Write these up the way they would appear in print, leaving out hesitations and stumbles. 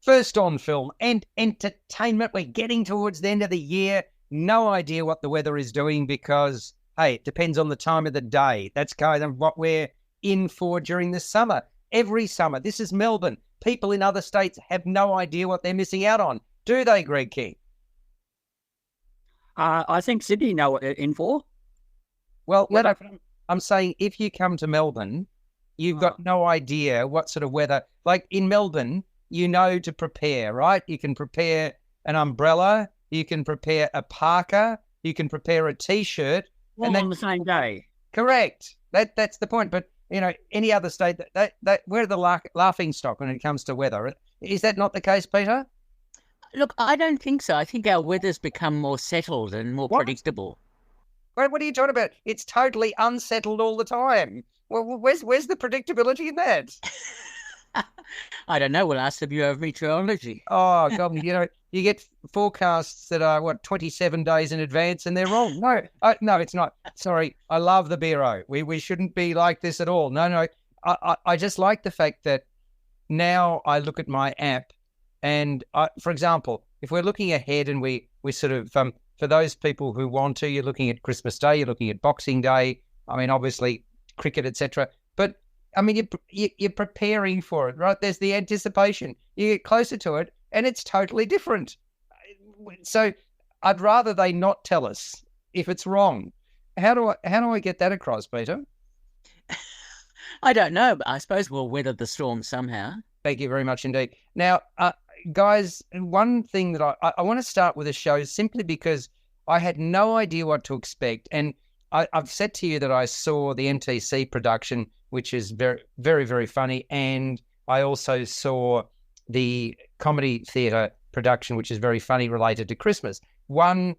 First on film and entertainment. We're getting towards the end of the year. No idea what the weather is doing because, hey, it depends on the time of the day. That's kind of what we're in for during the summer. Every summer. This is Melbourne. People in other states have no idea what they're missing out on. Do they, Greg King? I think Sydney know what they're in for. Well, I'm saying if you come to Melbourne, you've got no idea what sort of weather. Like in Melbourne, you know to prepare, right? You can prepare an umbrella, you can prepare a parka, you can prepare a T-shirt. All on the same day. Correct. That's the point. But, you know, any other state, that we're the laughing stock when it comes to weather. Is that not the case, Peter? Look, I don't think so. I think our weather's become more settled and more predictable. What are you talking about? It's totally unsettled all the time. Well, where's the predictability in that? I don't know. We'll ask the Bureau of Meteorology. Oh, God, you know, you get forecasts that are, 27 days in advance and they're wrong. No, it's not. Sorry, I love the Bureau. We shouldn't be like this at all. No. I just like the fact that now I look at my app and, for example, if we're looking ahead and we sort of, for those people who want to, you're looking at Christmas Day, you're looking at Boxing Day, I mean, obviously cricket, etc. But I mean, you're preparing for it, right? There's the anticipation. You get closer to it, and it's totally different. So I'd rather they not tell us if it's wrong. How do I get that across, Peter? I don't know, but I suppose we'll weather the storm somehow. Thank you very much indeed. Now, guys, one thing that I want to start with a show simply because I had no idea what to expect, and I've said to you that I saw the MTC production, which is very, very, very funny. And I also saw the comedy theatre production, which is very funny, related to Christmas. One,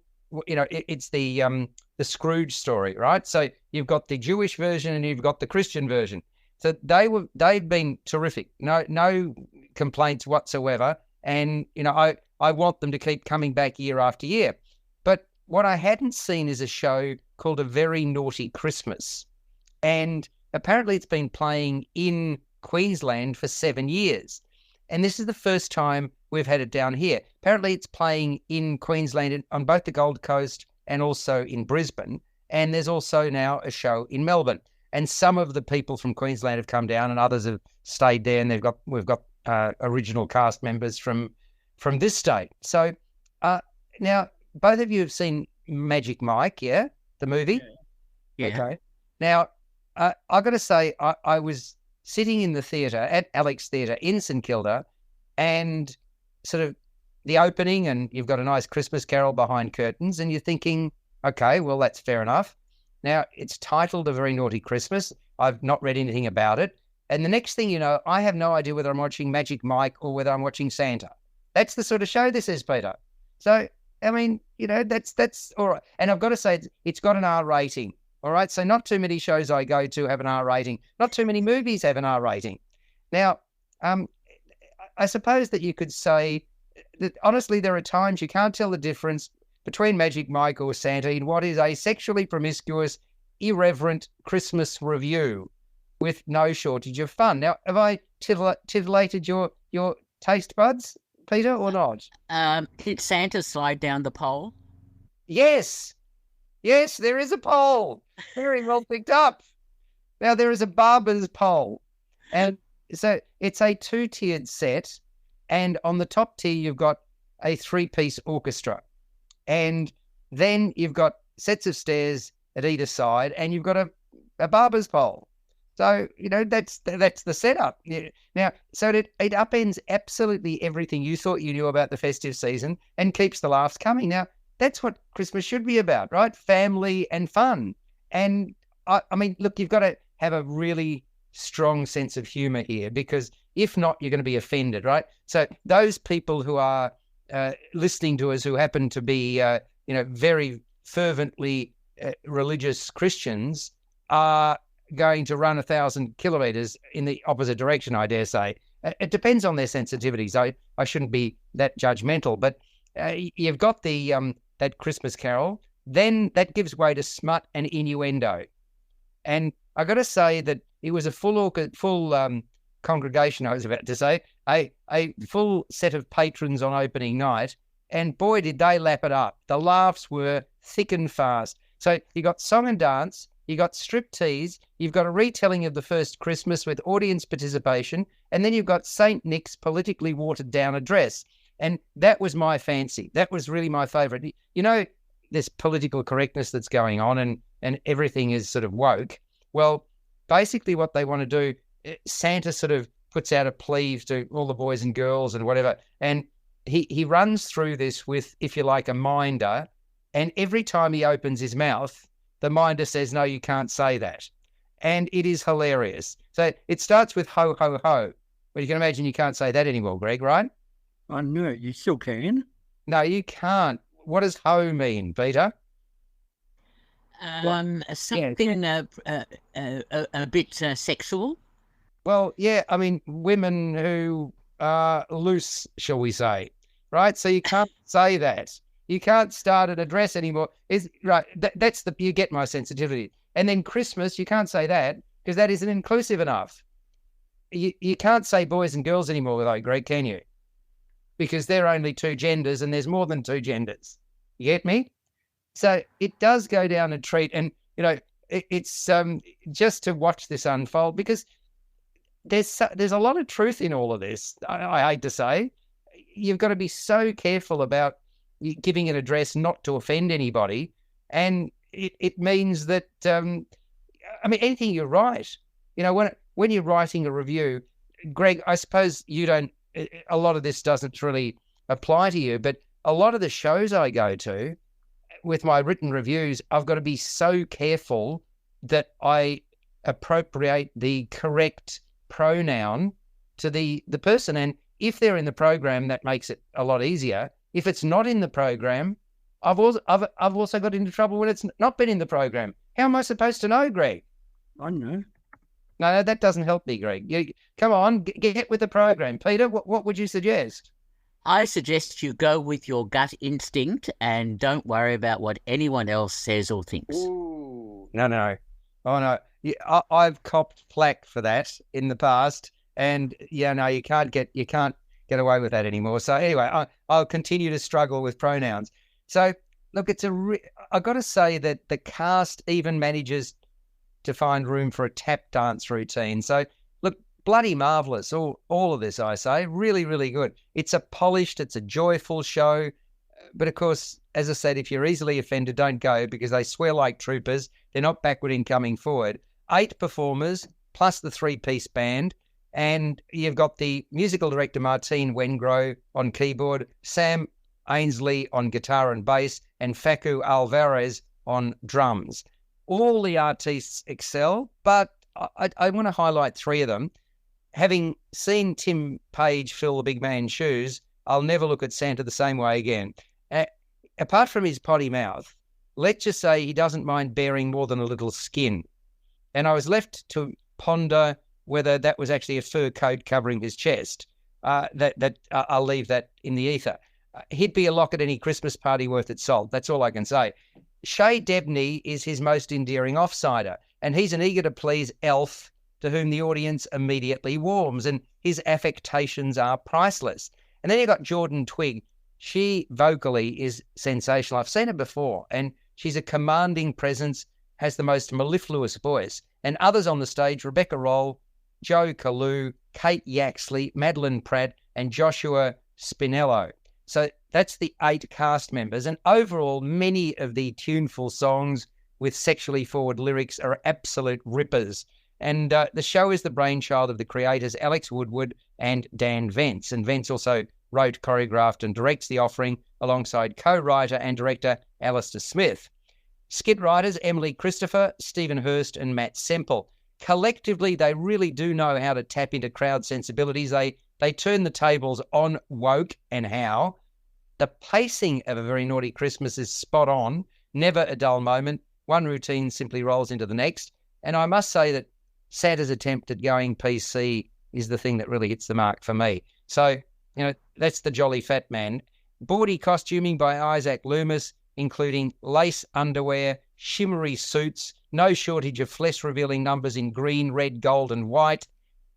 you know, it's the Scrooge story, right? So you've got the Jewish version and you've got the Christian version. So they've been terrific. No complaints whatsoever. And, you know, I want them to keep coming back year after year. But what I hadn't seen is a show called A Very Naughty Christmas. And apparently it's been playing in Queensland for 7 years. And this is the first time we've had it down here. Apparently it's playing in Queensland on both the Gold Coast and also in Brisbane. And there's also now a show in Melbourne. And some of the people from Queensland have come down and others have stayed there. And we've got original cast members from this state. So now both of you have seen Magic Mike, yeah? The movie? Yeah. Okay. Now, I've got to say, I was sitting in the theatre at Alex Theatre in St Kilda and sort of the opening, and you've got a nice Christmas carol behind curtains and you're thinking, okay, well, that's fair enough. Now, it's titled A Very Naughty Christmas. I've not read anything about it. And the next thing you know, I have no idea whether I'm watching Magic Mike or whether I'm watching Santa. That's the sort of show this is, Peter. So, I mean, you know, that's all right. And I've got to say, it's got an R rating. All right. So not too many shows I go to have an R rating. Not too many movies have an R rating. Now, I suppose that you could say that honestly, there are times you can't tell the difference between Magic Mike or Santa in what is a sexually promiscuous, irreverent Christmas review with no shortage of fun. Now, have I titillated your taste buds, Peter, or not? Did Santa slide down the pole? Yes, there is a pole. Very well picked up. Now, there is a barber's pole. And so it's a 2-tiered set. And on the top tier, you've got a 3-piece orchestra. And then you've got sets of stairs at either side, and you've got a barber's pole. So, you know, that's the setup. Now, so it upends absolutely everything you thought you knew about the festive season and keeps the laughs coming. Now, that's what Christmas should be about, right? Family and fun. And I mean, look, you've got to have a really strong sense of humor here, because if not, you're going to be offended, right? So those people who are listening to us who happen to be, very fervently religious Christians are going to run 1,000 kilometers in the opposite direction, I dare say. It depends on their sensitivities. I shouldn't be that judgmental, but you've got the that Christmas carol, then that gives way to smut and innuendo. And I got to say that it was a full congregation, I was about to say, a full set of patrons on opening night, and boy, did they lap it up. The laughs were thick and fast. So you got song and dance, you got striptease, you've got a retelling of the first Christmas with audience participation, and then you've got St. Nick's politically watered down address. And that was my fancy. That was really my favourite. You know, this political correctness that's going on and everything is sort of woke. Well, basically what they want to do, Santa sort of puts out a plea to all the boys and girls and whatever, and he runs through this with, if you like, a minder, and every time he opens his mouth, the minder says, no, you can't say that. And it is hilarious. So it starts with ho, ho, ho. But you can imagine you can't say that anymore, Greg, right? I know, you still can. No, you can't. What does ho mean, Peter? Something a bit sexual. Well, yeah, I mean, women who are loose, shall we say, right? So you can't say that. You can't start an address anymore. Right? That's you get my sensitivity. And then Christmas, you can't say that because that isn't inclusive enough. You can't say boys and girls anymore, though, Greg, can you? Because there are only two genders and there's more than two genders. You get me? So it does go down a treat. And, you know, it's just to watch this unfold because there's a lot of truth in all of this. I hate to say. You've got to be so careful about giving an address not to offend anybody. And it means that, I mean, anything you write, you know, when you're writing a review, Greg, I suppose a lot of this doesn't really apply to you, but a lot of the shows I go to with my written reviews, I've got to be so careful that I appropriate the correct pronoun to the person. And if they're in the program, that makes it a lot easier. If it's not in the program, I've also got into trouble when it's not been in the program. How am I supposed to know, Greg? I know. No, that doesn't help me, Greg. Come on, get with the program. Peter, what would you suggest? I suggest you go with your gut instinct and don't worry about what anyone else says or thinks. Ooh. No. Oh, no. Yeah, I've copped flack for that in the past. And, yeah, no, you can't get away with that anymore. So, anyway, I'll continue to struggle with pronouns. So, look, I've got to say that the cast even manages to find room for a tap dance routine. So, look, bloody marvellous, all of this, I say. Really, really good. It's it's a joyful show. But, of course, as I said, if you're easily offended, don't go because they swear like troopers. They're not backward in coming forward. 8 performers plus the 3-piece band. And you've got the musical director, Martine Wengro, on keyboard, Sam Ainsley on guitar and bass, and Facu Alvarez on drums. All the artists excel, but I want to highlight 3 of them. Having seen Tim Page fill the big man's shoes, I'll never look at Santa the same way again. Apart from his potty mouth, let's just say he doesn't mind bearing more than a little skin. And I was left to ponder whether that was actually a fur coat covering his chest. I'll leave that in the ether. He'd be a lock at any Christmas party worth its salt. That's all I can say. Shay Debney is his most endearing offsider, and he's an eager-to-please elf to whom the audience immediately warms, and his affectations are priceless. And then you've got Jordan Twigg. She vocally is sensational. I've seen her before, and she's a commanding presence, has the most mellifluous voice. And others on the stage, Rebecca Roll, Joe Kalu, Kate Yaxley, Madeline Pratt, and Joshua Spinello. So that's the 8 cast members. And overall, many of the tuneful songs with sexually forward lyrics are absolute rippers. And the show is the brainchild of the creators Alex Woodward and Dan Vance. And Vance also wrote, choreographed and directs The Offering alongside co-writer and director Alistair Smith. Skit writers Emily Christopher, Stephen Hurst and Matt Semple. Collectively, they really do know how to tap into crowd sensibilities. They turn the tables on woke and how. The pacing of A Very Naughty Christmas is spot on, never a dull moment. One routine simply rolls into the next. And I must say that Santa's attempt at going PC is the thing that really hits the mark for me. So, that's the Jolly Fat Man. Bawdy costuming by Isaac Loomis, including lace underwear, shimmery suits, no shortage of flesh-revealing numbers in green, red, gold and white.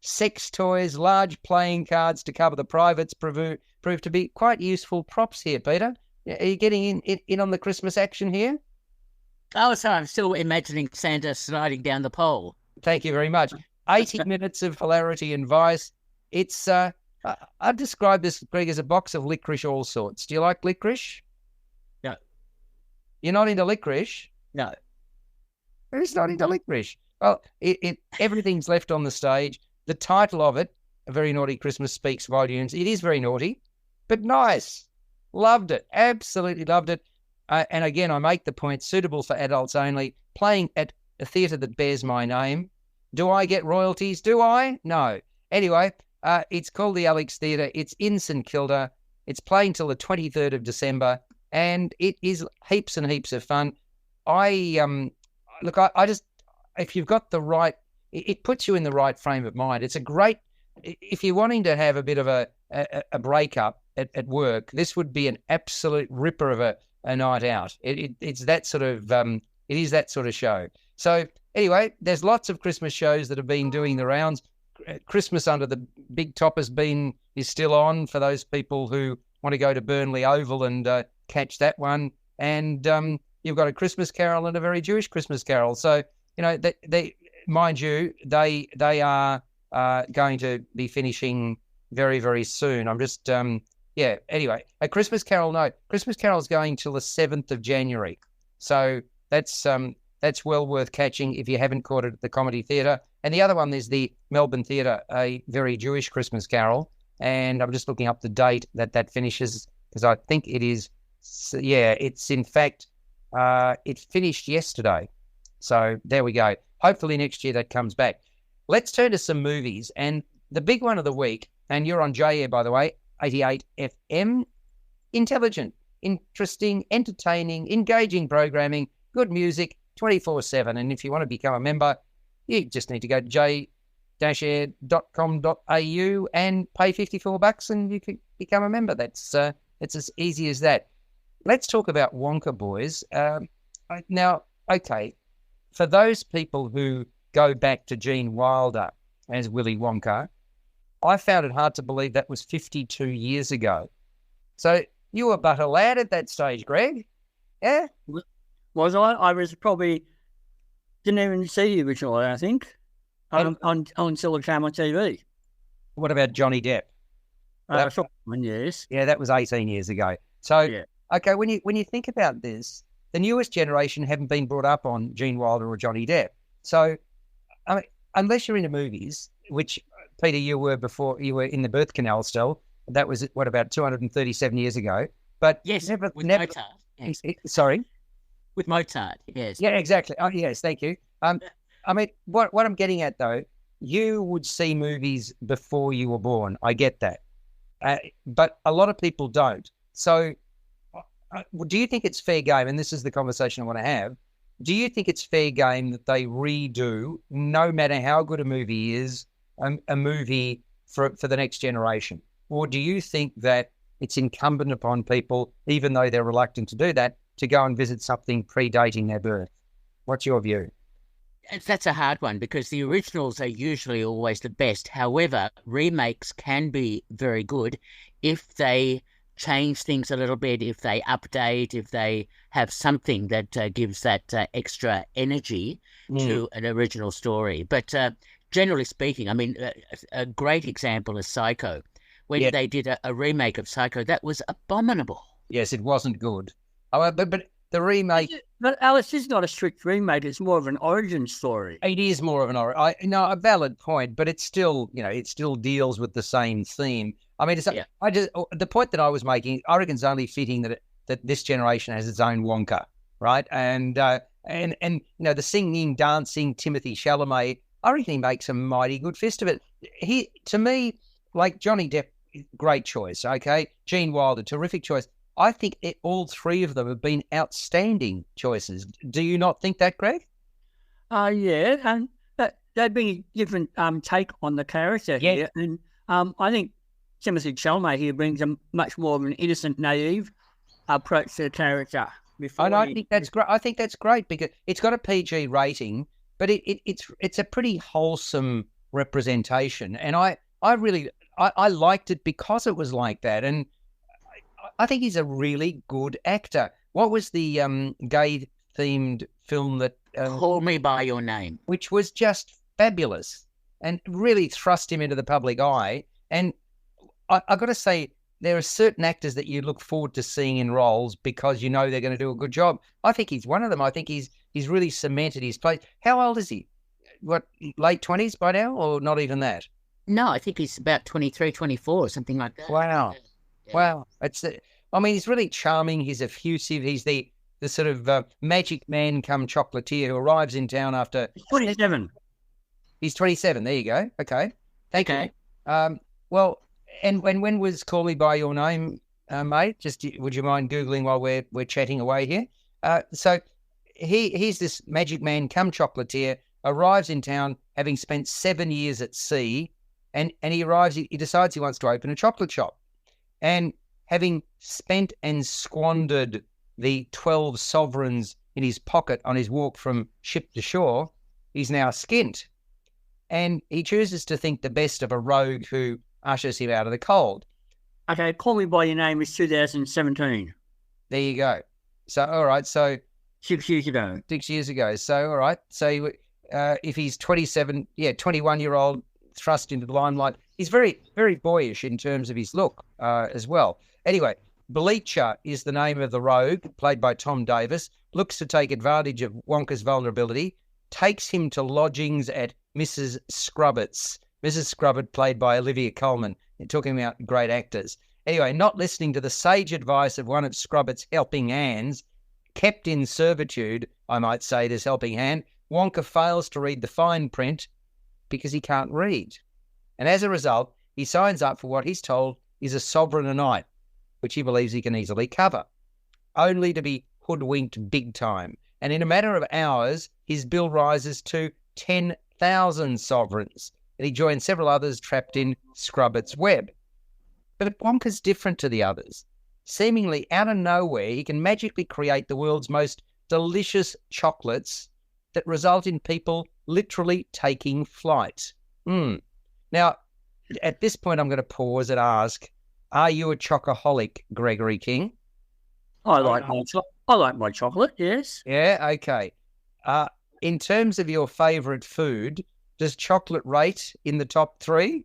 sex toys, large playing cards to cover the privates prove to be quite useful props here, Peter. Are you getting in on the Christmas action here? Oh, sorry, I'm still imagining Santa sliding down the pole. Thank you very much. 80 minutes of hilarity and vice. It's, I'd describe this, Greg, as a box of licorice all sorts. Do you like licorice? No. You're not into licorice? No. Who's not into licorice? Well, everything's left on the stage. The title of it, A Very Naughty Christmas, speaks volumes. It is very naughty, but nice. Loved it. Absolutely loved it. And again, I make the point, suitable for adults only, playing at a theatre that bears my name. Do I get royalties? Do I? No. Anyway, it's called the Alex Theatre. It's in St Kilda. It's playing till the 23rd of December, and it is heaps and heaps of fun. I just, if you've got the right, it puts you in the right frame of mind. It's a great, if you're wanting to have a bit of a breakup at work, this would be an absolute ripper of a night out. It's that sort of, it is that sort of show. So anyway, there's lots of Christmas shows that have been doing the rounds. Christmas Under the Big Top is still on for those people who want to go to Burnley Oval and catch that one. And you've got a Christmas Carol and a very Jewish Christmas Carol. So, they mind you, they are going to be finishing very, very soon. I'm just, anyway, a Christmas Carol, no. Christmas Carol's going till the 7th of January. So that's well worth catching if you haven't caught it at the Comedy Theatre. And the other one is the Melbourne Theatre, a very Jewish Christmas Carol. And I'm just looking up the date that finishes, because I think it is, it's in fact, it finished yesterday. So there we go. Hopefully next year that comes back. Let's turn to some movies. And the big one of the week, and you're on J-Air, by the way, 88 FM, intelligent, interesting, entertaining, engaging programming, good music, 24/7. And if you want to become a member, you just need to go to j-air.com.au and pay $54 and you can become a member. It's as easy as that. Let's talk about Wonka, boys. Now, okay, for those people who go back to Gene Wilder as Willy Wonka, I found it hard to believe that was 52 years ago. So you were but a lad at that stage, Greg. Yeah? Was I? I was probably, didn't even see the original, I think, until it came on TV. What about Johnny Depp? Yes. Yeah, that was 18 years ago. So, yeah. Okay, when you think about this, the newest generation haven't been brought up on Gene Wilder or Johnny Depp. So, I mean, unless you're into movies, which, Peter, you were before, you were in the birth canal still. That was, what, about 237 years ago? But yes, never, Mozart. Yes. Sorry? With Mozart, yes. Yeah, exactly. Oh, yes, thank you. I mean, what I'm getting at, though, you would see movies before you were born. I get that. But a lot of people don't. So do you think it's fair game, and this is the conversation I want to have, do you think it's fair game that they redo, no matter how good a movie is, a movie for the next generation? Or do you think that it's incumbent upon people, even though they're reluctant to do that, to go and visit something predating their birth? What's your view? That's a hard one because the originals are usually always the best. However, remakes can be very good if they change things a little bit, if they update, if they have something that gives that extra energy to an original story. But generally speaking, I mean, a great example is Psycho. When they did a remake of Psycho, that was abominable. Yes, it wasn't good. Oh, but the remake... But Alice, is not a strict remake. It's more of an origin story. It is more of an origin. A valid point, but it's still, it still deals with the same theme. I mean, the point that I was making, I reckon it's only fitting that this generation has its own Wonka, right? And the singing, dancing Timothy Chalamet, I reckon he makes a mighty good fist of it. He, to me, like Johnny Depp, great choice, okay? Gene Wilder, terrific choice. I think all three of them have been outstanding choices. Do you not think that, Greg? Yeah, and they'd be a different take on the character here. And I think Timothy Chalamet here brings a much more of an innocent, naive approach to the character. I think that's great. I think that's great because it's got a PG rating, but it's a pretty wholesome representation. And I liked it because it was like that. And I think he's a really good actor. What was the gay-themed film that... Call Me By Your Name. Which was just fabulous and really thrust him into the public eye. And I've got to say, there are certain actors that you look forward to seeing in roles because you know they're going to do a good job. I think he's one of them. I think he's really cemented his place. How old is he? What, late 20s by now, or not even that? No, I think he's about 23, 24 or something like that. Wow. Yeah. Wow. He's really charming. He's effusive. He's the sort of magic man come chocolatier who arrives in town after... 27. He's 27. There you go. Okay. Thank you. Well, and when was Call Me By Your Name, mate? Just would you mind Googling while we're chatting away here? So he's this magic man come chocolatier, arrives in town having spent 7 years at sea, and he arrives, he decides he wants to open a chocolate shop. And having spent and squandered the 12 sovereigns in his pocket on his walk from ship to shore, he's now skint. And he chooses to think the best of a rogue who ushers him out of the cold. Okay, Call Me By Your Name is 2017. There you go. So, all right, so... 6 years ago. 6 years ago. So, all right. So, if he's 27, 21-year-old thrust into the limelight, he's very, very boyish in terms of his look as well. Anyway, Bleacher is the name of the rogue, played by Tom Davis, looks to take advantage of Wonka's vulnerability, takes him to lodgings at Mrs. Scrubbett's. Mrs. Scrubbett, played by Olivia Colman. You're talking about great actors. Anyway, not listening to the sage advice of one of Scrubbett's helping hands, kept in servitude, I might say, this helping hand, Wonka fails to read the fine print because he can't read. And as a result, he signs up for what he's told is a sovereign a night, which he believes he can easily cover, only to be hoodwinked big time. And in a matter of hours, his bill rises to 10,000 sovereigns, and he joins several others trapped in Scrubbett's web. But Wonka's different to the others. Seemingly out of nowhere, he can magically create the world's most delicious chocolates that result in people literally taking flight. Now, at this point, I'm going to pause and ask, are you a chocoholic, Gregory King? I like my chocolate, yes. Yeah, okay. In terms of your favourite food, does chocolate rate in the top three?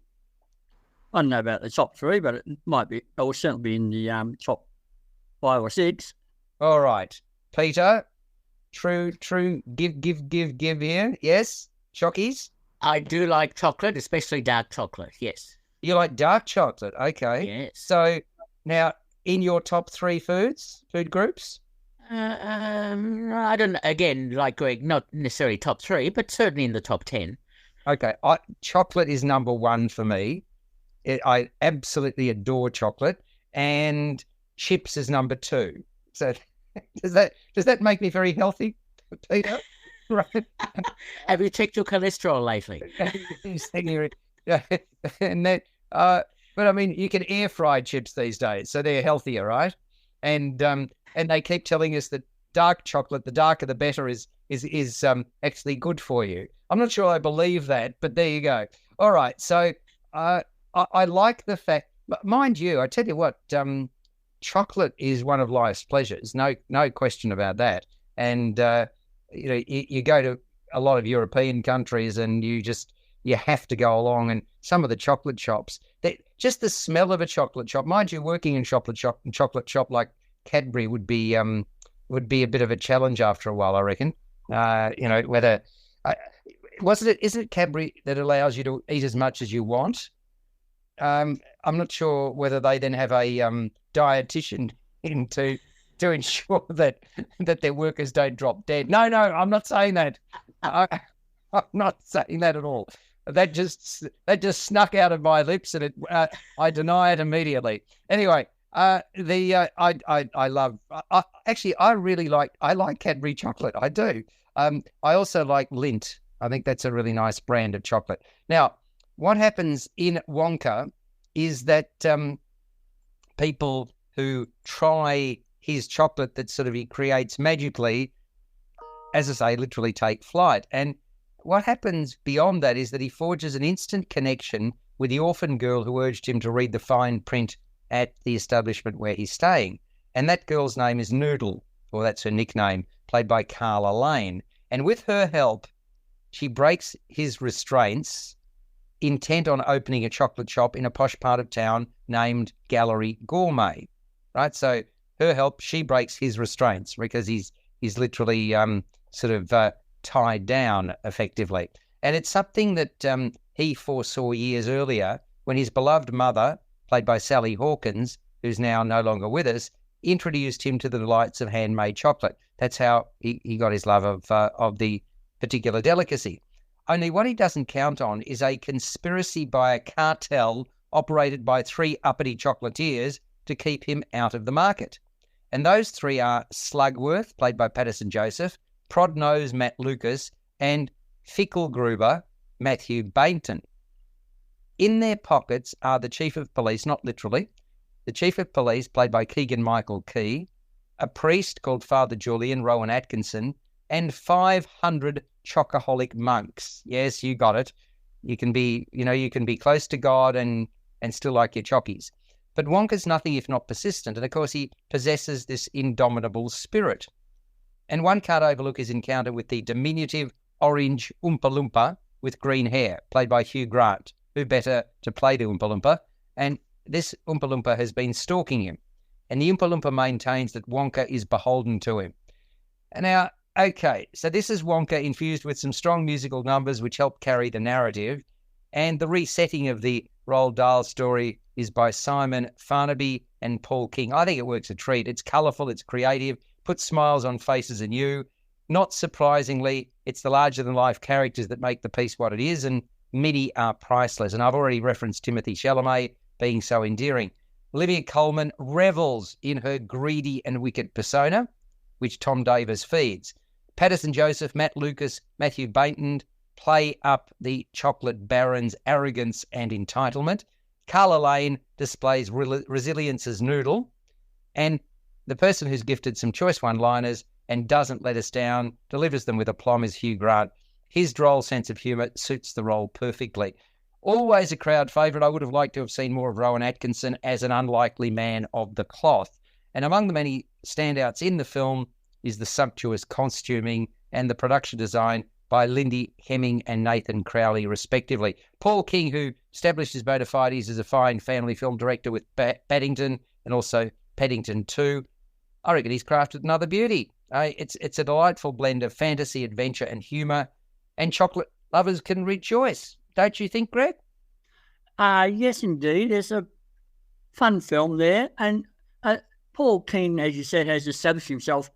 I don't know about the top three, but it will certainly be in the top 5 or 6. All right. Peter, true, give here. Yes? Chockies? I do like chocolate, especially dark chocolate, yes. You like dark chocolate, okay. Yes. So, now, in your top 3 food groups? I don't know. Again, like Greg, not necessarily top 3, but certainly in the top 10. Okay. Chocolate is number 1 for me. I absolutely adore chocolate, and chips is number 2. So does that make me very healthy, Peter? Right. Have you checked your cholesterol lately? And that, but I mean, you can air fry chips these days, so they're healthier, right? And they keep telling us that dark chocolate, the darker the better, is actually good for you. I'm not sure I believe that, but there you go. All right, so I like the fact, mind you, I tell you what, chocolate is one of life's pleasures, no question about that. And you go to a lot of European countries, and you have to go along, and some of the chocolate shops, just the smell of a chocolate shop, mind you, working in chocolate shop like Cadbury would be a bit of a challenge after a while, I reckon. Whether isn't it Cadbury that allows you to eat as much as you want? I'm not sure whether they then have a dietitian in to ensure that their workers don't drop dead. No, I'm not saying that. I'm not saying that at all. That just snuck out of my lips, and I deny it immediately. Anyway, I like Cadbury chocolate. I do. I also like Lindt. I think that's a really nice brand of chocolate. Now, what happens in Wonka is that people who try his chocolate that sort of he creates magically, as I say, literally take flight. And what happens beyond that is that he forges an instant connection with the orphan girl who urged him to read the fine print at the establishment where he's staying. And that girl's name is Noodle, or that's her nickname, played by Carla Lane. And with her help, she breaks his restraints, intent on opening a chocolate shop in a posh part of town named Gallery Gourmet, right? So her help, she breaks his restraints because he's literally tied down effectively. And it's something that he foresaw years earlier when his beloved mother, played by Sally Hawkins, who's now no longer with us, introduced him to the delights of handmade chocolate. That's how he got his love of the particular delicacy. Only what he doesn't count on is a conspiracy by a cartel operated by 3 uppity chocolatiers to keep him out of the market. And those 3 are Slugworth, played by Patterson Joseph, Prodnose Matt Lucas, and Fickelgruber Matthew Bainton. In their pockets are the Chief of Police, not literally, the Chief of Police, played by Keegan-Michael Key, a priest called Father Julian, Rowan Atkinson, and 500 chocoholic monks. Yes, you got it. You can be close to God and still like your chockies. But Wonka's nothing if not persistent, and of course he possesses this indomitable spirit. And one can't overlook his encounter with the diminutive orange Oompa Loompa with green hair, played by Hugh Grant. Who better to play the Oompa Loompa? And this Oompa Loompa has been stalking him. And the Oompa Loompa maintains that Wonka is beholden to him. And now, okay, so this is Wonka infused with some strong musical numbers which help carry the narrative. And the resetting of the Roald Dahl story is by Simon Farnaby and Paul King. I think it works a treat. It's colourful, it's creative, puts smiles on faces anew. Not surprisingly, it's the larger-than-life characters that make the piece what it is, and many are priceless. And I've already referenced Timothée Chalamet being so endearing. Olivia Colman revels in her greedy and wicked persona, which Tom Davis feeds. Patterson Joseph, Matt Lucas, Matthew Bainton play up the chocolate baron's arrogance and entitlement. Carla Lane displays resilience as Noodle. And the person who's gifted some choice one-liners and doesn't let us down, delivers them with aplomb is Hugh Grant. His droll sense of humour suits the role perfectly. Always a crowd favourite. I would have liked to have seen more of Rowan Atkinson as an unlikely man of the cloth. And among the many standouts in the film is the sumptuous costuming and the production design by Lindy Hemming and Nathan Crowley, respectively. Paul King, who established his bona fides as a fine family film director with Paddington and also Paddington 2, I reckon he's crafted another beauty. It's a delightful blend of fantasy, adventure and humour, and chocolate lovers can rejoice. Don't you think, Greg? Yes, indeed. There's a fun film there. And Paul King, as you said, has established himself.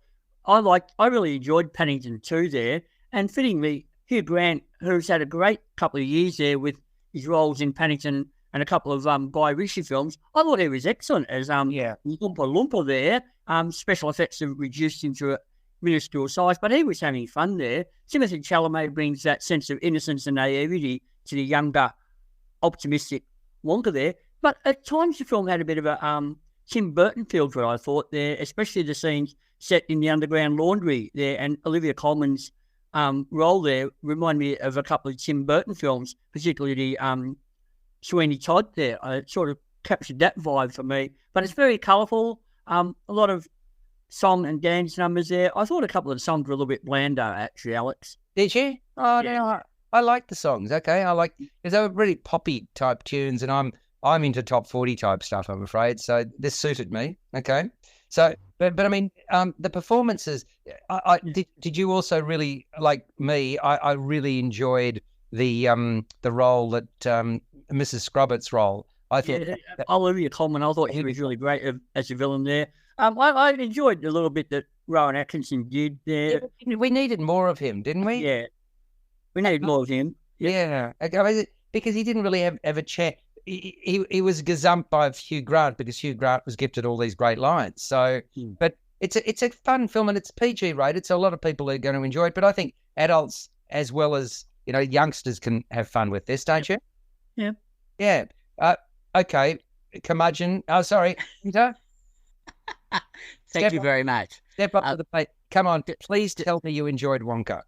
I really enjoyed Paddington 2 there. And fittingly, Hugh Grant, who's had a great couple of years there with his roles in Paddington and a couple of Guy Ritchie films, I thought he was excellent as Oompa Loompa there. Special effects have reduced him to a minuscule size, but he was having fun there. Timothée Chalamet brings that sense of innocence and naivety to the younger, optimistic Wonka there. But at times the film had a bit of a Tim Burton feel to it, I thought, there, especially the scenes set in the underground laundry there, and Olivia Colman's role there reminded me of a couple of Tim Burton films, particularly the Sweeney Todd there. It sort of captured that vibe for me. But it's very colourful, a lot of song and dance numbers there. I thought a couple of the songs were a little bit blander, actually, Alex. Did you? Oh, yeah. No, I like the songs, okay? Because they were really poppy type tunes, and I'm into top 40 type stuff, I'm afraid. So this suited me, okay? So, but I mean, the performances. Did you also really, like me? I really enjoyed the role that Mrs. Scrobbett's role. I thought Olivia Colman. I thought he was really great as a villain there. I enjoyed a little bit that Rowan Atkinson did there. Yeah, we needed more of him, didn't we? Yeah, we needed more of him. Yeah, because he didn't really have a chance. He was gazumped by Hugh Grant because Hugh Grant was gifted all these great lines. So, but it's a fun film and it's PG rated, so a lot of people are going to enjoy it. But I think adults as well as youngsters can have fun with this, don't you? Yeah. Yeah. Okay. Curmudgeon. Oh, sorry, Peter. Thank you very much. Step up to the plate. Come on, please tell me you enjoyed Wonka.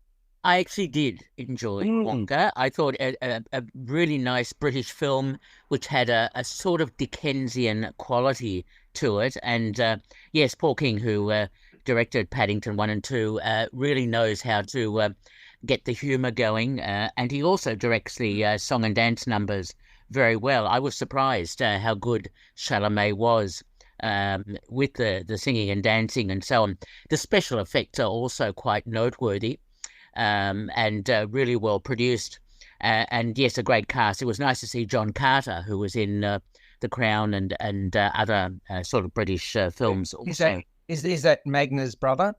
I actually did enjoy Wonka. I thought a really nice British film which had a sort of Dickensian quality to it. And yes, Paul King, who directed Paddington 1 and 2, really knows how to get the humour going. And he also directs the song and dance numbers very well. I was surprised how good Chalamet was with the singing and dancing and so on. The special effects are also quite noteworthy. And really well produced. And yes, a great cast. It was nice to see John Carter, who was in The Crown and other sort of British films also. Is that Magna's brother?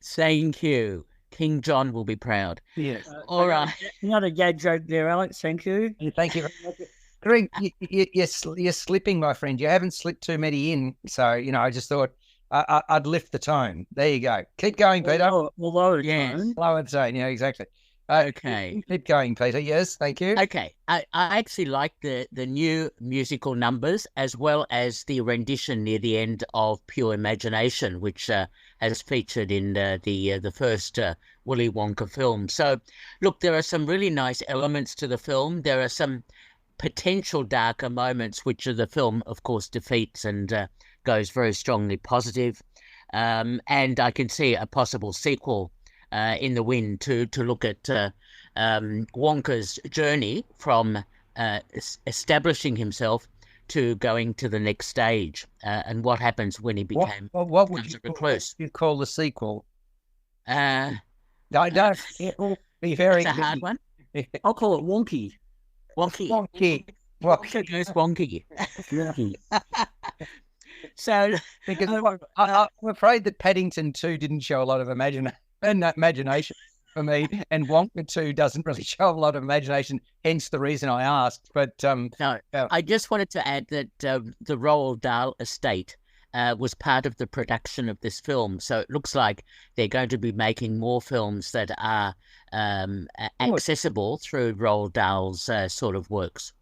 Thank you. King John will be proud. Yes. All right. Not a gag joke there, Alex. Thank you. Thank you very much. Greg, you're slipping, my friend. You haven't slipped too many in. So, I just thought I'd lift the tone. There you go. Keep going, Peter. We'll lower the Yes. tone. Lower the tone. Yeah, exactly. Okay. Keep going, Peter. Yes, thank you. Okay. I actually like the new musical numbers as well as the rendition near the end of Pure Imagination, which has featured in the first Willy Wonka film. So, look, there are some really nice elements to the film. There are some potential darker moments, which the film, of course, defeats and goes very strongly positive. And I can see a possible sequel in the wind to look at Wonka's journey from establishing himself to going to the next stage and what happens when he became what would a recluse. you call the sequel? I don't. It will be very. It's a hard one. I'll call it wonky. Wonky. Wonky Goes wonky. Wonky. So, because I'm afraid that Paddington 2 didn't show a lot of imagination for me, and Wonka 2 doesn't really show a lot of imagination, hence the reason I asked. But no, I just wanted to add that the Roald Dahl estate was part of the production of this film. So it looks like they're going to be making more films that are accessible through Roald Dahl's sort of works.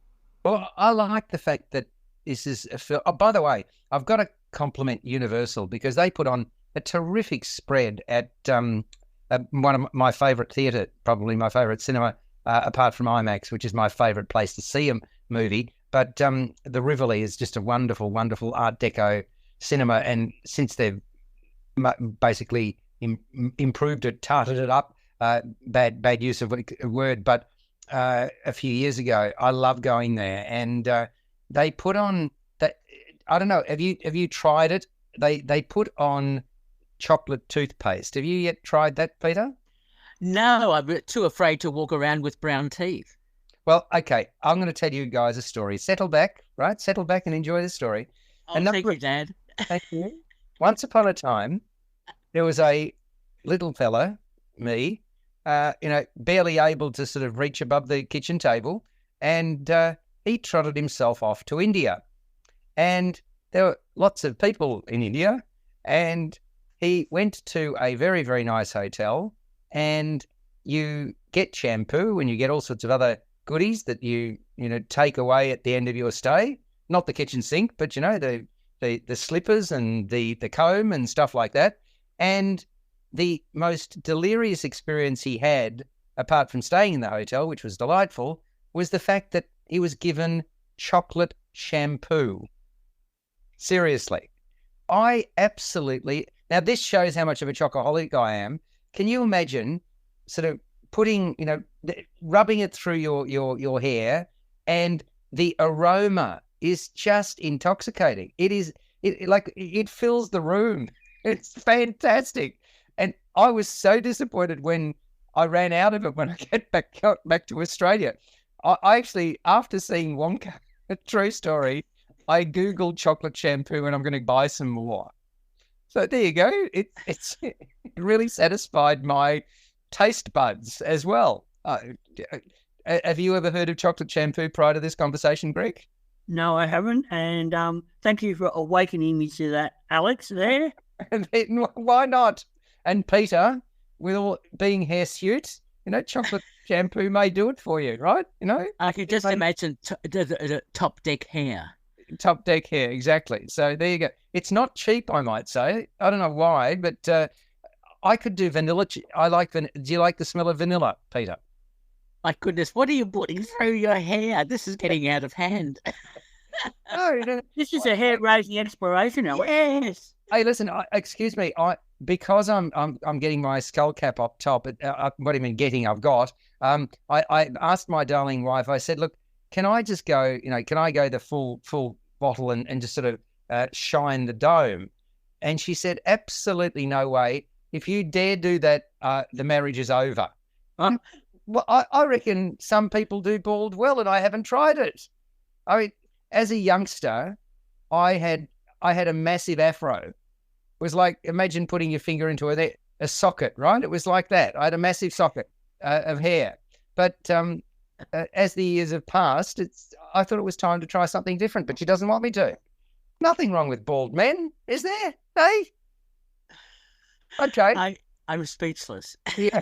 Well, I like the fact that this is a film. Oh, by the way, I've got to compliment Universal because they put on a terrific spread at one of my favourite theatre, probably my favourite cinema, apart from IMAX, which is my favourite place to see a movie. But the Rivoli is just a wonderful, wonderful Art Deco cinema. And since they've basically improved it, tarted it up, bad use of a word, but a few years ago, I love going there. And they put on that. I don't know. Have you tried it? They put on chocolate toothpaste. Have you yet tried that, Peter? No, I'm too afraid to walk around with brown teeth. Well, okay. I'm going to tell you guys a story. Settle back, right? Settle back and enjoy the story. Thank you, Dad. Thank you. Once upon a time, there was a little fella, me, barely able to sort of reach above the kitchen table, and he trotted himself off to India. And there were lots of people in India, and he went to a very, very nice hotel, and you get shampoo and you get all sorts of other goodies that you take away at the end of your stay. Not the kitchen sink, but the slippers and the comb and stuff like that. And the most delirious experience he had, apart from staying in the hotel, which was delightful, was the fact that he was given chocolate shampoo. Seriously. Now this shows how much of a chocoholic I am. Can you imagine sort of putting, rubbing it through your hair, and the aroma is just intoxicating. It fills the room. It's fantastic. And I was so disappointed when I ran out of it when I got back to Australia. I actually, after seeing Wonka, a true story, I Googled chocolate shampoo and I'm going to buy some more. So there you go. It really satisfied my taste buds as well. Have you ever heard of chocolate shampoo prior to this conversation, Greg? No, I haven't. And thank you for awakening me to that, Alex, there. Why not? And Peter, with all being hirsute, chocolate shampoo may do it for you, right? I can just imagine the top deck hair. Top deck hair, exactly. So there you go. It's not cheap, I might say. I don't know why, but I could do vanilla. I like do you like the smell of vanilla, Peter? My goodness, what are you putting through your hair? This is getting out of hand. No. This is a hair-raising exploration, Alex. Yes. Hey, listen. Excuse me. Because I'm getting my skull cap up top. What do you mean getting? I've got. I asked my darling wife. I said, look, can I just go? Can I go the full bottle and just sort of shine the dome? And she said, absolutely no way. If you dare do that, the marriage is over. Well, I reckon some people do bald well, and I haven't tried it. I mean, as a youngster, I had a massive afro. It was like, imagine putting your finger into a socket, right? It was like that. I had a massive socket of hair. But as the years have passed, I thought it was time to try something different, but she doesn't want me to. Nothing wrong with bald men, is there? Hey? Okay. I'm speechless. Yeah,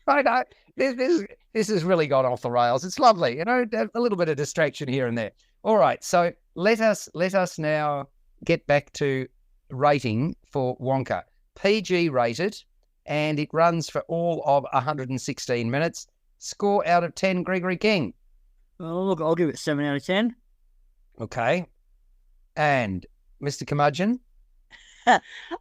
I know. This has really gone off the rails. It's lovely, a little bit of distraction here and there. All right, so let us now get back to rating for Wonka. PG rated, and it runs for all of 116 minutes. Score out of 10, Gregory King. Oh, look, I'll give it 7 out of 10. Okay. And Mr. Curmudgeon?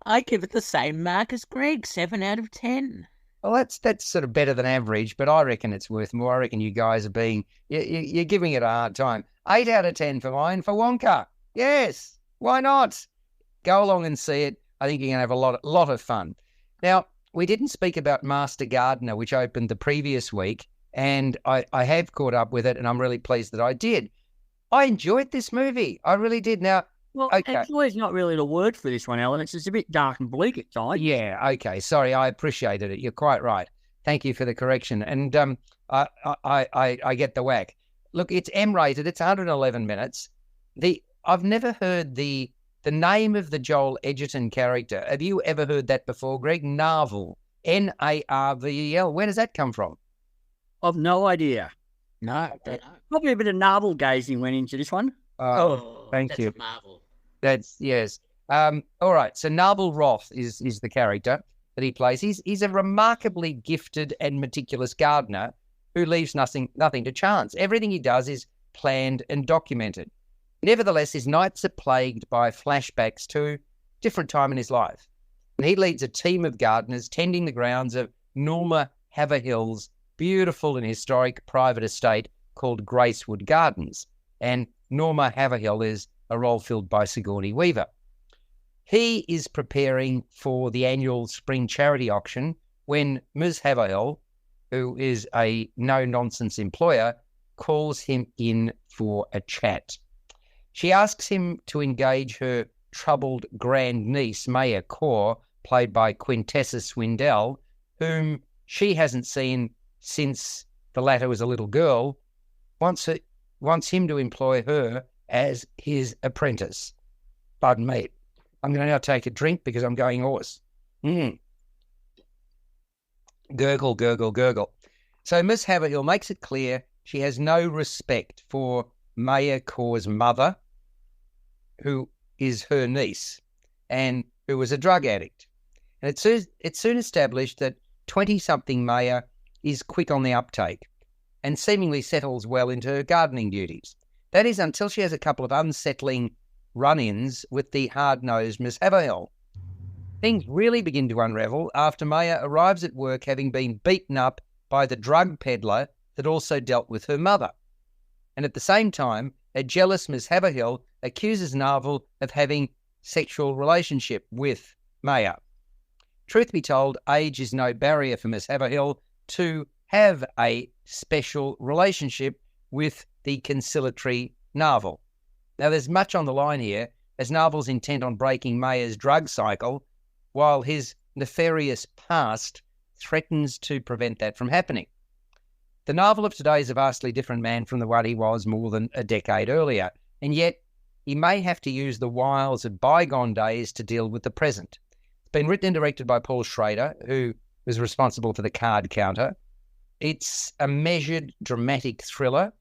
I give it the same mark as Greg, 7 out of 10. Well, that's sort of better than average, but I reckon it's worth more. I reckon you guys are you're giving it a hard time. 8 out of 10 for mine for Wonka. Yes, why not? Go along and see it. I think you're going to have a lot of fun. Now, we didn't speak about Master Gardener, which opened the previous week, and I have caught up with it, and I'm really pleased that I did. I enjoyed this movie. I really did. Now, well, okay. Enjoy is not really the word for this one, Alex. It's a bit dark and bleak at times. Yeah, okay. Sorry, I appreciated it. You're quite right. Thank you for the correction. And I get the whack. Look, it's M-rated. It's 111 minutes. I've never heard the name of the Joel Edgerton character. Have you ever heard that before, Greg? Narvel. Narvel. Where does that come from? I've no idea. No, don't know. Probably a bit of navel gazing went into this one. Thank you. That's a marvel. That's, yes. All right. So Narvel Roth is the character that he plays. He's a remarkably gifted and meticulous gardener who leaves nothing to chance. Everything he does is planned and documented. Nevertheless, his nights are plagued by flashbacks to a different time in his life. And he leads a team of gardeners tending the grounds of Norma Haverhill's beautiful and historic private estate called Gracewood Gardens. And Norma Haverhill is a role filled by Sigourney Weaver. He is preparing for the annual spring charity auction when Ms. Haverhill, who is a no-nonsense employer, calls him in for a chat. She asks him to engage her troubled grandniece, Maya Core, played by Quintessa Swindell, whom she hasn't seen since the latter was a little girl, wants him to employ her as his apprentice. Pardon me. I'm going to now take a drink because I'm going hoarse. Gurgle, gurgle, gurgle. So Miss Haverhill makes it clear she has no respect for Maya Core's mother, who is her niece, and who was a drug addict. And it's soon established that 20-something Maya is quick on the uptake and seemingly settles well into her gardening duties. That is until she has a couple of unsettling run-ins with the hard-nosed Miss Haverhill. Things really begin to unravel after Maya arrives at work having been beaten up by the drug peddler that also dealt with her mother. And at the same time, a jealous Miss Haverhill accuses Narvel of having sexual relationship with Maya. Truth be told, age is no barrier for Miss Haverhill to have a special relationship with the conciliatory Narvel. Now, there's much on the line here, as Narvel's intent on breaking Maya's drug cycle, while his nefarious past threatens to prevent that from happening. The Narvel of today is a vastly different man from the one he was more than a decade earlier, and yet he may have to use the wiles of bygone days to deal with the present. It's been written and directed by Paul Schrader, who was responsible for The Card Counter. It's a measured, dramatic thriller.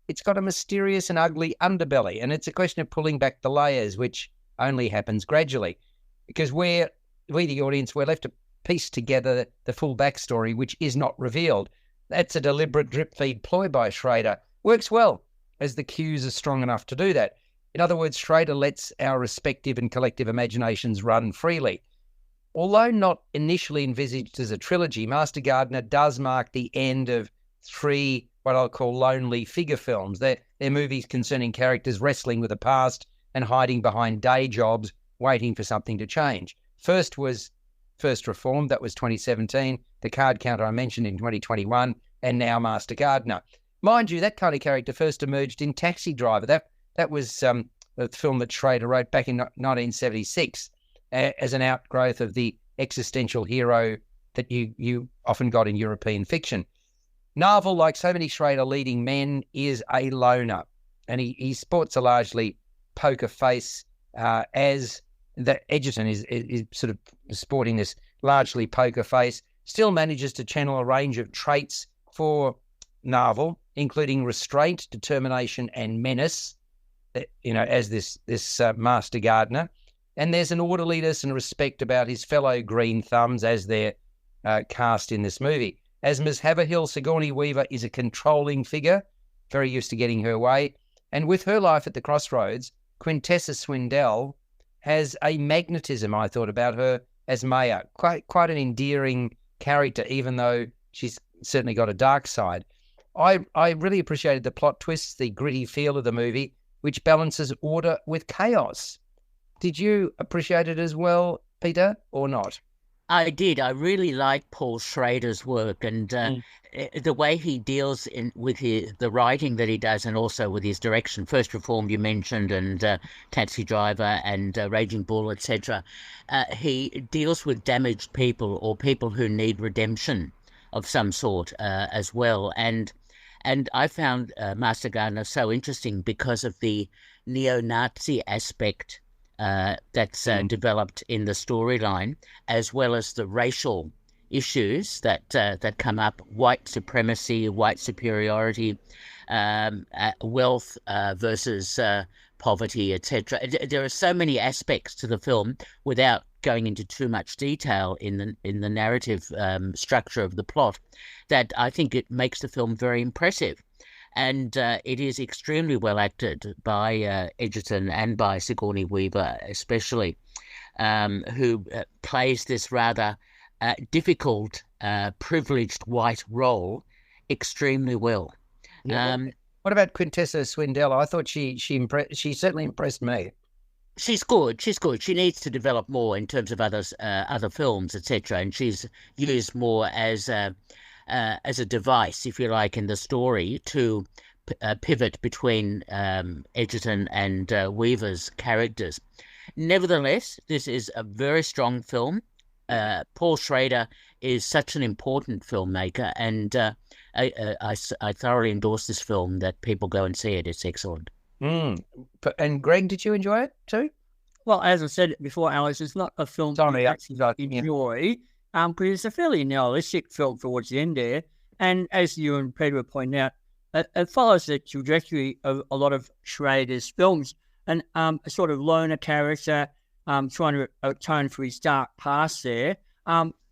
It's got a mysterious and ugly underbelly, and it's a question of pulling back the layers, which only happens gradually, because we, the audience, we're left to piece together the full backstory, which is not revealed. That's a deliberate drip feed ploy by Schrader. Works well, as the cues are strong enough to do that. In other words, Schrader lets our respective and collective imaginations run freely. Although not initially envisaged as a trilogy, Master Gardener does mark the end of 3 what I'll call lonely figure films. They're movies concerning characters wrestling with the past and hiding behind day jobs, waiting for something to change. First was First Reformed, that was 2017, The Card Counter I mentioned in 2021, and now Master Gardener. Mind you, that kind of character first emerged in Taxi Driver. That was a film that Schrader wrote back in 1976 as an outgrowth of the existential hero that you often got in European fiction. Narvel, like so many Schrader leading men, is a loner, and he sports a largely poker face, as that Edgerton is sort of sporting this largely poker face, still manages to channel a range of traits for Narvel, including restraint, determination, and menace, as this Master Gardener. And there's an orderliness and respect about his fellow green thumbs as they're cast in this movie. As Ms. Haverhill, Sigourney Weaver is a controlling figure, very used to getting her way. And with her life at the crossroads, Quintessa Swindell has a magnetism, I thought, about her as Maya. Quite an endearing character, even though she's certainly got a dark side. I really appreciated the plot twists, the gritty feel of the movie, which balances order with chaos. Did you appreciate it as well, Peter, or not? I did. I really like Paul Schrader's work, and the way he deals with the writing that he does, and also with his direction. First Reformed, you mentioned, and Taxi Driver, and Raging Bull, etc. He deals with damaged people or people who need redemption of some sort as well. And I found Master Gardener so interesting because of the neo-Nazi aspect that's developed in the storyline, as well as the racial issues that come up: white supremacy, white superiority, wealth versus poverty, etc. There are so many aspects to the film, without going into too much detail in the narrative structure of the plot, that I think it makes the film very impressive. And it is extremely well acted by Edgerton and by Sigourney Weaver, especially, who plays this rather difficult, privileged white role extremely well. Yeah. What about Quintessa Swindell? I thought she certainly impressed me. She's good. She needs to develop more in terms of other films, etc. And she's used more as a device, if you like, in the story to pivot between Edgerton and Weaver's characters. Nevertheless, this is a very strong film. Paul Schrader is such an important filmmaker, and I thoroughly endorse this film, that people go and see it. It's excellent. And Greg, did you enjoy it too? Well, as I said before, Alex, it's not a film I actually enjoy. Because it's a fairly nihilistic film towards the end there. And as you and Peter pointed out, it follows the trajectory of a lot of Schrader's films. And a sort of loner character trying to atone for his dark past there.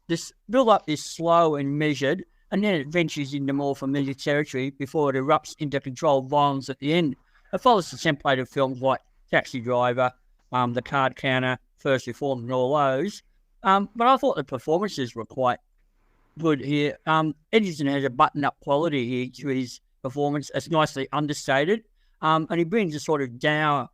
This build up is slow and measured, and then it ventures into more familiar territory before it erupts into controlled violence at the end. It follows the template of films like Taxi Driver, The Card Counter, First Reformed, and all those. But I thought the performances were quite good here. Edgerton has a button-up quality here to his performance. It's nicely understated. And he brings a sort of dour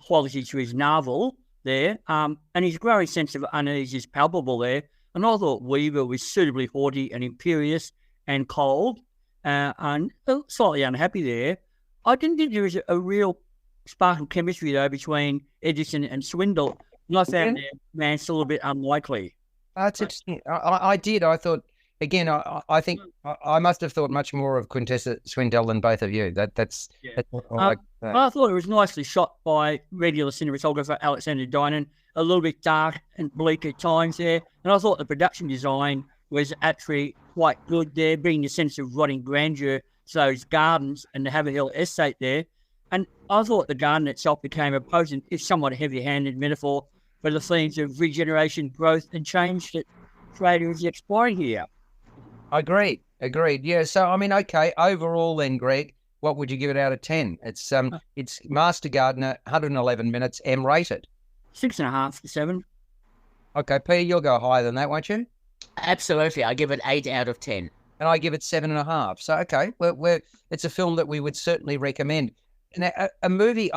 quality to his Narvel there. And his growing sense of unease is palpable there. And I thought Weaver was suitably haughty and imperious and cold and slightly unhappy there. I didn't think there was a real spark of chemistry, though, between Edgerton and Swindell. And I found their romance a little bit unlikely. That's interesting. I did. I thought, again, I think I must have thought much more of Quintessa Swindell than both of you. That's what I like. I thought it was nicely shot by regular cinematographer Alexander Dinan, a little bit dark and bleak at times there. And I thought the production design was actually quite good there, bringing a sense of rotting grandeur to those gardens and the Haverhill estate there. And I thought the garden itself became a potent, if somewhat heavy-handed metaphor for the themes of regeneration, growth, and change that Australia is exploring here. Agreed. Yeah. So, I mean, okay, overall then, Greg, what would you give it out of 10? It's Master Gardener, 111 minutes, M rated. 6.5 to 7. Okay, Peter, you'll go higher than that, won't you? Absolutely. I give it 8 out of 10. And I give it 7.5. So, okay, it's a film that we would certainly recommend. Now, a movie,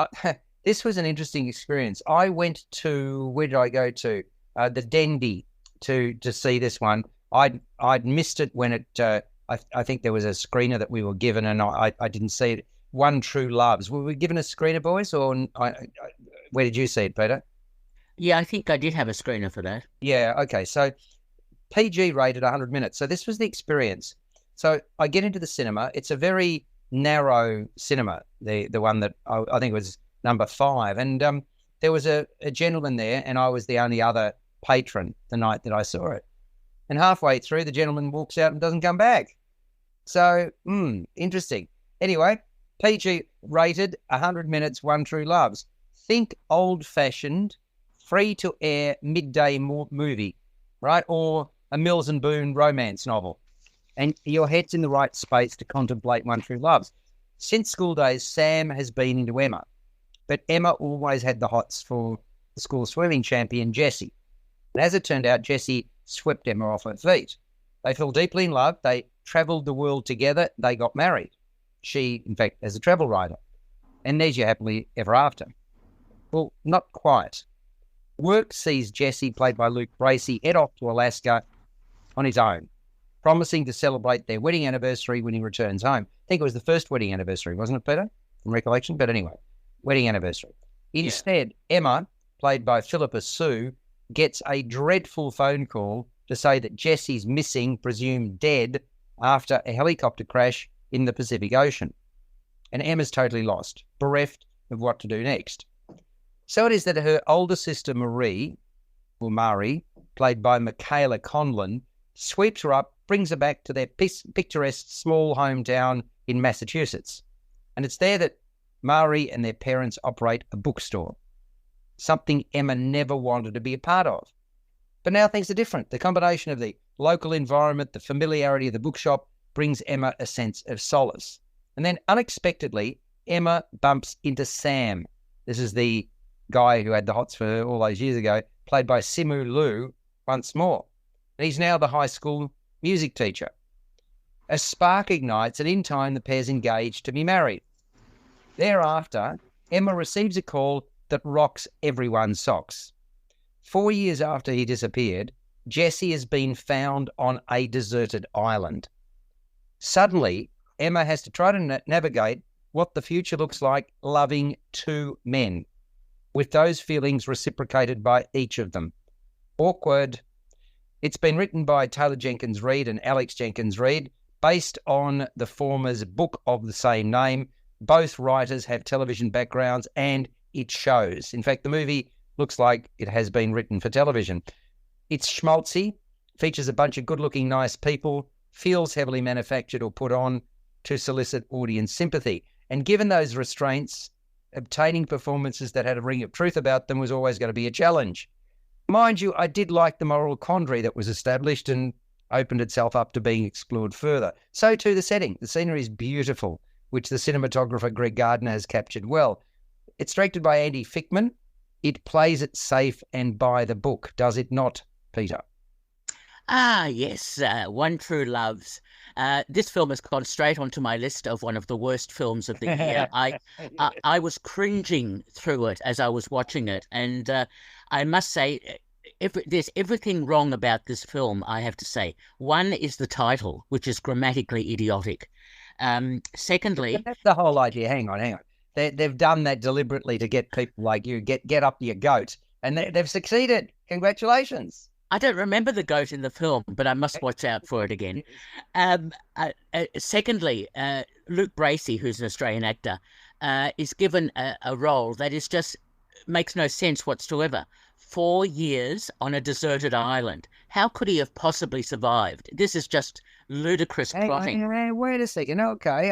this was an interesting experience. I went to, where did I go to? The Dendy to see this one. I'd missed it when it, I think there was a screener that we were given and I didn't see it. One True Loves. Were we given a screener, boys? Or where did you see it, Peter? Yeah, I think I did have a screener for that. Yeah, okay. So PG rated 100 minutes. So this was the experience. So I get into the cinema. It's a very narrow cinema, the one that I think was number 5. And there was a gentleman there and I was the only other patron the night that I saw it. And halfway through, the gentleman walks out and doesn't come back. So, interesting. Anyway, PG rated 100 minutes, One True Loves. Think old-fashioned, free-to-air midday movie, right? Or a Mills and Boon romance novel. And your head's in the right space to contemplate One True Loves. Since school days, Sam has been into Emma. But Emma always had the hots for the school swimming champion, Jessie. And as it turned out, Jessie swept Emma off her feet. They fell deeply in love. They travelled the world together. They got married. She, in fact, as a travel writer. And there's your happily ever after. Well, not quite. Work sees Jessie, played by Luke Bracey, head off to Alaska on his own, promising to celebrate their wedding anniversary when he returns home. I think it was the first wedding anniversary, wasn't it, Peter? From recollection? But anyway, wedding anniversary. Instead, Emma, played by Philippa Sue, gets a dreadful phone call to say that Jessie's missing, presumed dead, after a helicopter crash in the Pacific Ocean. And Emma's totally lost, bereft of what to do next. So it is that her older sister Mari, played by Michaela Conlon, sweeps her up, brings her back to their picturesque small hometown in Massachusetts. And it's there that Mari and their parents operate a bookstore, something Emma never wanted to be a part of. But now things are different. The combination of the local environment, the familiarity of the bookshop, brings Emma a sense of solace. And then unexpectedly, Emma bumps into Sam. This is the guy who had the hots for her all those years ago, played by Simu Liu once more. And he's now the high school music teacher. A spark ignites, and in time the pair's engaged to be married. Thereafter, Emma receives a call that rocks everyone's socks. 4 years after he disappeared, Jessie has been found on a deserted island. Suddenly, Emma has to try to navigate what the future looks like loving 2 men, with those feelings reciprocated by each of them. Awkward. It's been written by Taylor Jenkins Reid and Alex Jenkins Reid, based on the former's book of the same name. Both writers have television backgrounds and it shows. In fact, the movie looks like it has been written for television. It's schmaltzy, features a bunch of good-looking, nice people, feels heavily manufactured or put on to solicit audience sympathy. And given those restraints, obtaining performances that had a ring of truth about them was always going to be a challenge. Mind you, I did like the moral quandary that was established and opened itself up to being explored further. So too the setting. The scenery is beautiful, which the cinematographer Greg Gardner has captured well. It's directed by Andy Fickman. It plays it safe and by the book, does it not, Peter? Ah, yes, One True Loves. This film has gone straight onto my list of one of the worst films of the year. I was cringing through it as I was watching it, and I must say, there's everything wrong about this film, I have to say. One is the title, which is grammatically idiotic. Secondly... But that's the whole idea. Hang on. They've done that deliberately to get people like you, get up your goat, and they've succeeded. Congratulations. I don't remember the goat in the film, but I must watch out for it again. Secondly, Luke Bracey, who's an Australian actor, is given a role that is just makes no sense whatsoever. 4 years on a deserted island. How could he have possibly survived? This is just ludicrous plotting. Wait a second. Okay.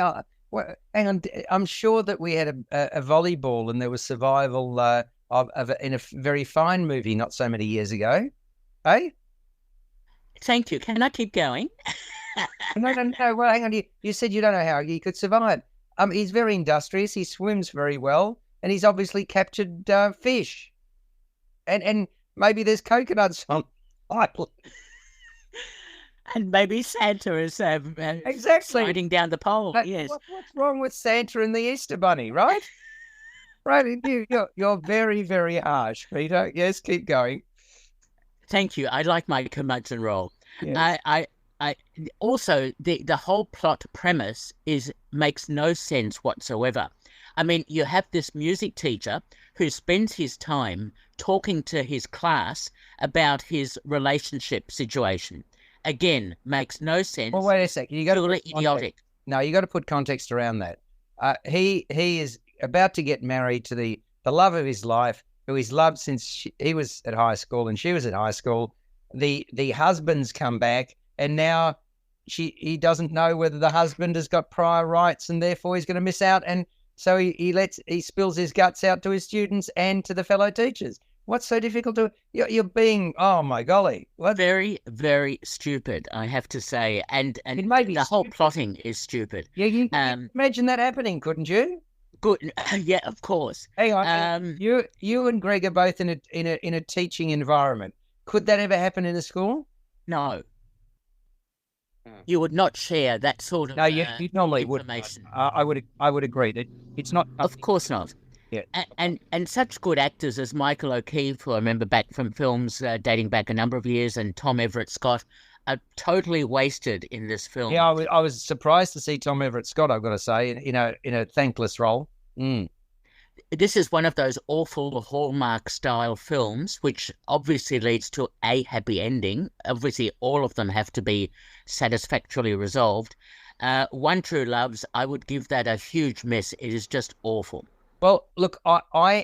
Hang on. I'm sure that we had a volleyball and there was survival in a very fine movie not so many years ago. Eh? Thank you. Can I keep going? No. Well, hang on. You said you don't know how he could survive. He's very industrious. He swims very well, and he's obviously captured fish. And maybe there's coconuts on island. And maybe Santa is Exactly sliding down the pole. Yes. What's wrong with Santa and the Easter Bunny, right? Right. You're very, very harsh, Peter. Yes, keep going. Thank you. I like my curmudgeon role. Yes. I also the whole plot premise makes no sense whatsoever. I mean, you have this music teacher who spends his time talking to his class about his relationship situation. Again, makes no sense. Well, wait a second. You got to idiotic. No, you got to put context around that. He is about to get married to the love of his life, who he's loved since he was at high school and she was at high school. The husband's come back, and now he doesn't know whether the husband has got prior rights, and therefore he's going to miss out. And so he spills his guts out to his students and to the fellow teachers. What's so difficult to you're being? Oh my golly! What? Very, very stupid, I have to say, and the whole plotting is stupid. Yeah, you imagine that happening, couldn't you? Good, yeah, of course. Hang on, you and Greg are both in a teaching environment. Could that ever happen in a school? No. You would not share that sort of you normally information. Would. I would agree that it's not. Of course not. Yeah. And such good actors as Michael O'Keefe, who I remember back from films dating back a number of years, and Tom Everett Scott are totally wasted in this film. Yeah, I was surprised to see Tom Everett Scott, I've got to say, in a thankless role. This is one of those awful Hallmark-style films, which obviously leads to a happy ending. Obviously, all of them have to be satisfactorily resolved. One True Loves, I would give that a huge miss. It is just awful. Well, look,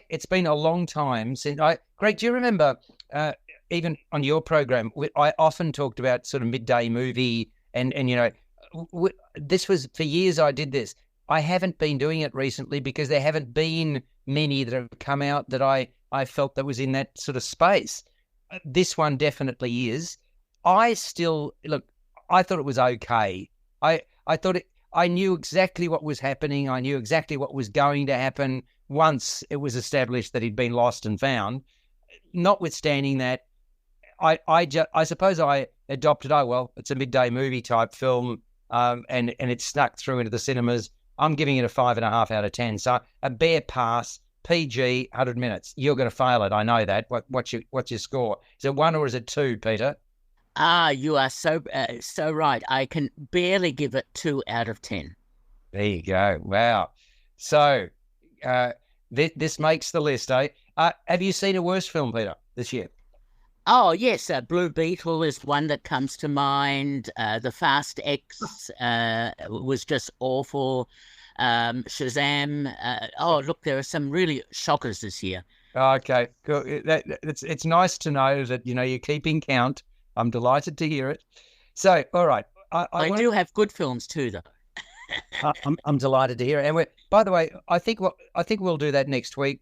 it's been a long time since Greg, do you remember, even on your program, I often talked about sort of midday movie and this was, for years I did this. I haven't been doing it recently because there haven't been many that have come out that I felt that was in that sort of space. This one definitely is. I thought it was okay. I thought I knew exactly what was happening. I knew exactly what was going to happen once it was established that he'd been lost and found. Notwithstanding that, I suppose I adopted, it's a midday movie type film, and it snuck through into the cinemas. I'm giving it a 5.5 out of 10. So a bare pass, PG, 100 minutes. You're going to fail it. I know that. What's your score? Is it 1 or is it 2, Peter? You are so right. I can barely give it 2 out of 10. There you go. Wow. So this makes the list, eh? Have you seen a worse film, Peter, this year? Oh, yes. Blue Beetle is one that comes to mind. The Fast X was just awful. Shazam. Look, there are some really shockers this year. Okay, good. It's nice to know that, you're keeping count. I'm delighted to hear it. So, all right. I do have good films too, though. I'm delighted to hear it. And by the way, I think we'll do that next week,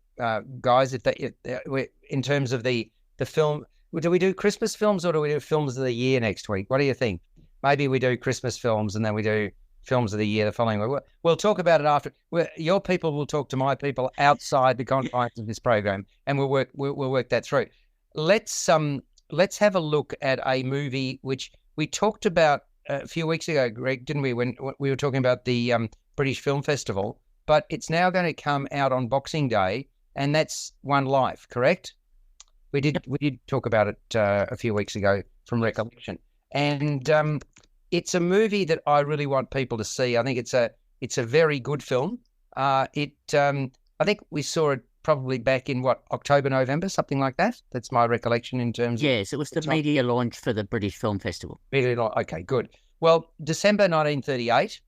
guys. In terms of the film, do we do Christmas films or do we do films of the year next week? What do you think? Maybe we do Christmas films and then we do films of the year the following week. We'll talk about it after. Your people will talk to my people outside the confines of this program, and we'll work that through. Let's have a look at a movie which we talked about a few weeks ago, Greg, didn't we? When we were talking about the British Film Festival, but it's now going to come out on Boxing Day, and that's One Life, correct? We did talk about it a few weeks ago from recollection, and it's a movie that I really want people to see. I think it's a very good film. I think we saw it probably back in October, November, something like that. That's my recollection in terms. Yes, it was the media launch for the British Film Festival. Okay, good. Well, December 1938,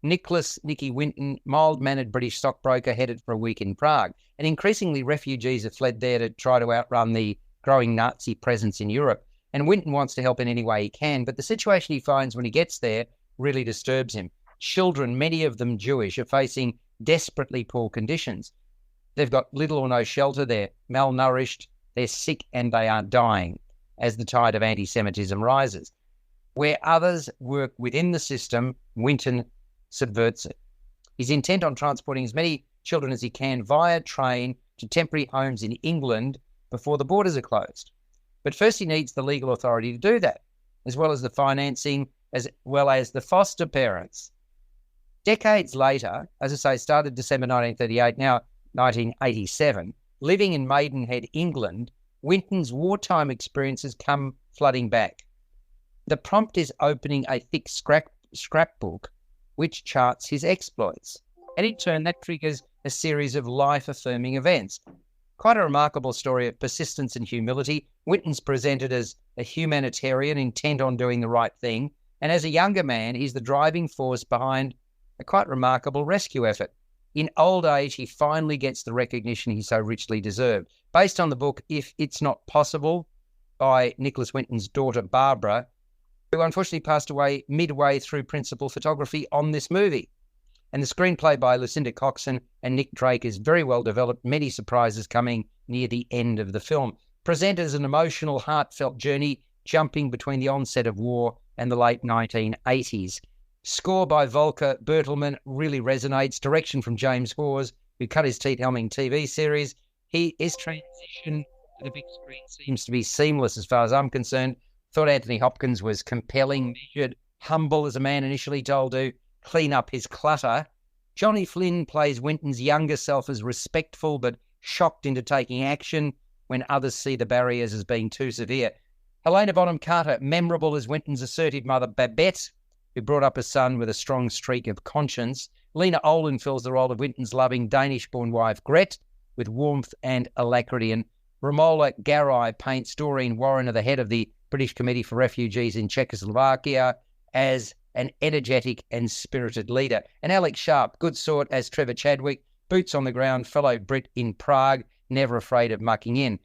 Nicky Winton, mild-mannered British stockbroker, headed for a week in Prague. And increasingly, refugees have fled there to try to outrun the growing Nazi presence in Europe. And Winton wants to help in any way he can, but the situation he finds when he gets there really disturbs him. Children, many of them Jewish, are facing desperately poor conditions. They've got little or no shelter, they're malnourished, they're sick, and they are dying as the tide of anti-Semitism rises. Where others work within the system, Winton subverts it. He's intent on transporting as many children as he can via train to temporary homes in England before the borders are closed. But first he needs the legal authority to do that, as well as the financing, as well as the foster parents. Decades later, as I say, started December 1938, now 1987, living in Maidenhead, England, Winton's wartime experiences come flooding back. The prompt is opening a thick scrapbook which charts his exploits. And in turn, that triggers a series of life-affirming events. Quite a remarkable story of persistence and humility. Winton's presented as a humanitarian intent on doing the right thing. And as a younger man, he's the driving force behind a quite remarkable rescue effort. In old age, he finally gets the recognition he so richly deserved. Based on the book If It's Not Possible by Nicholas Winton's daughter, Barbara, who unfortunately passed away midway through principal photography on this movie. And the screenplay by Lucinda Coxon and Nick Drake is very well developed, many surprises coming near the end of the film. Presented as an emotional, heartfelt journey jumping between the onset of war and the late 1980s. Score by Volker Bertelmann really resonates. Direction from James Hawes, who cut his teeth helming TV series. His transition to the big screen seems to be seamless as far as I'm concerned. Thought Anthony Hopkins was compelling, measured, humble as a man initially told to clean up his clutter. Johnny Flynn plays Winton's younger self as respectful but shocked into taking action when others see the barriers as being too severe. Helena Bonham Carter, memorable as Winton's assertive mother Babette, who brought up a son with a strong streak of conscience. Lena Olin fills the role of Winton's loving Danish-born wife Gret with warmth and alacrity. And Romola Garai paints Doreen Warren at the head of the British Committee for Refugees in Czechoslovakia as an energetic and spirited leader. And Alex Sharp, good sort as Trevor Chadwick, boots on the ground, fellow Brit in Prague, never afraid of mucking in.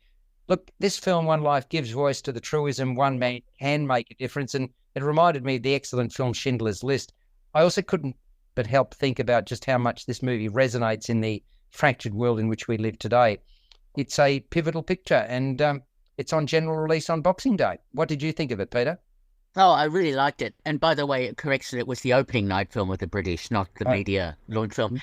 Look, this film, One Life, gives voice to the truism one man can make a difference, and it reminded me of the excellent film Schindler's List. I also couldn't but help think about just how much this movie resonates in the fractured world in which we live today. It's a pivotal picture, and it's on general release on Boxing Day. What did you think of it, Peter? Oh, I really liked it. And by the way, it corrects that it was the opening night film of the British, not the media launch film.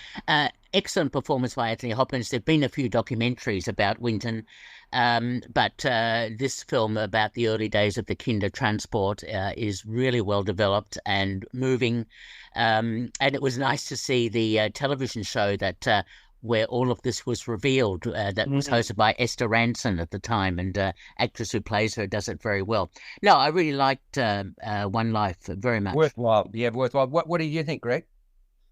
Excellent performance by Anthony Hopkins. There have been a few documentaries about Winton, but this film about the early days of the Kinder transport is really well developed and moving. And it was nice to see the television show that where all of this was revealed, that was hosted by Esther Ranson at the time, and actress who plays her does it very well. No, I really liked One Life very much. Worthwhile. Yeah, worthwhile. What do you think, Greg?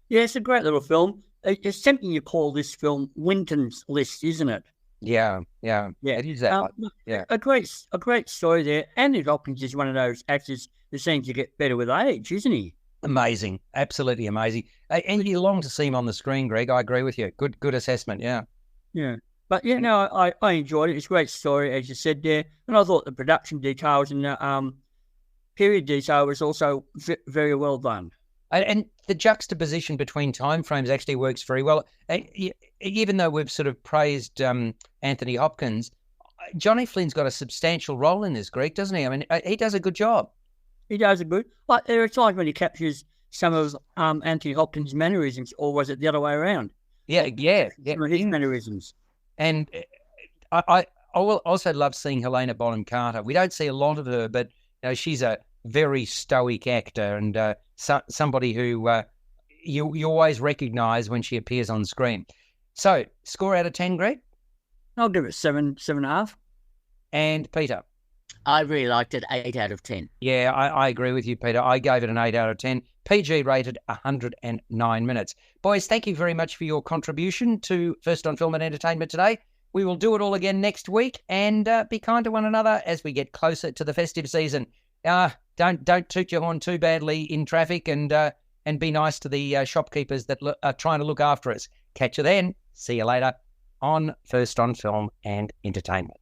Yeah, it's a great little film. It's tempting you call this film Winton's List, isn't it? Yeah. It is that. Yeah, a great story there. Anthony Hopkins is one of those actors who seems to get better with age, isn't he? Amazing, absolutely amazing. And you long to see him on the screen, Greg. I agree with you. Good assessment. Yeah. But yeah, no, I enjoyed it. It's a great story, as you said there, and I thought the production details and the period detail was also very well done. And the juxtaposition between time frames actually works very well. Even though we've sort of praised Anthony Hopkins, Johnny Flynn's got a substantial role in this, Greg, doesn't he? I mean, he does a good job. He does a good. Like there are times when he captures some of Anthony Hopkins' mannerisms, or was it the other way around? Yeah. Some of his mannerisms. And I will also love seeing Helena Bonham Carter. We don't see a lot of her, but she's a very stoic actor and somebody who you always recognise when she appears on screen. So, score out of 10, Greg? I'll give it 7.5. And Peter? I really liked it, 8 out of 10. Yeah, I agree with you, Peter. I gave it an 8 out of 10. PG rated 109 minutes. Boys, thank you very much for your contribution to First on Film and Entertainment today. We will do it all again next week, and be kind to one another as we get closer to the festive season. Don't toot your horn too badly in traffic, and be nice to the shopkeepers that are trying to look after us. Catch you then. See you later on First on Film and Entertainment.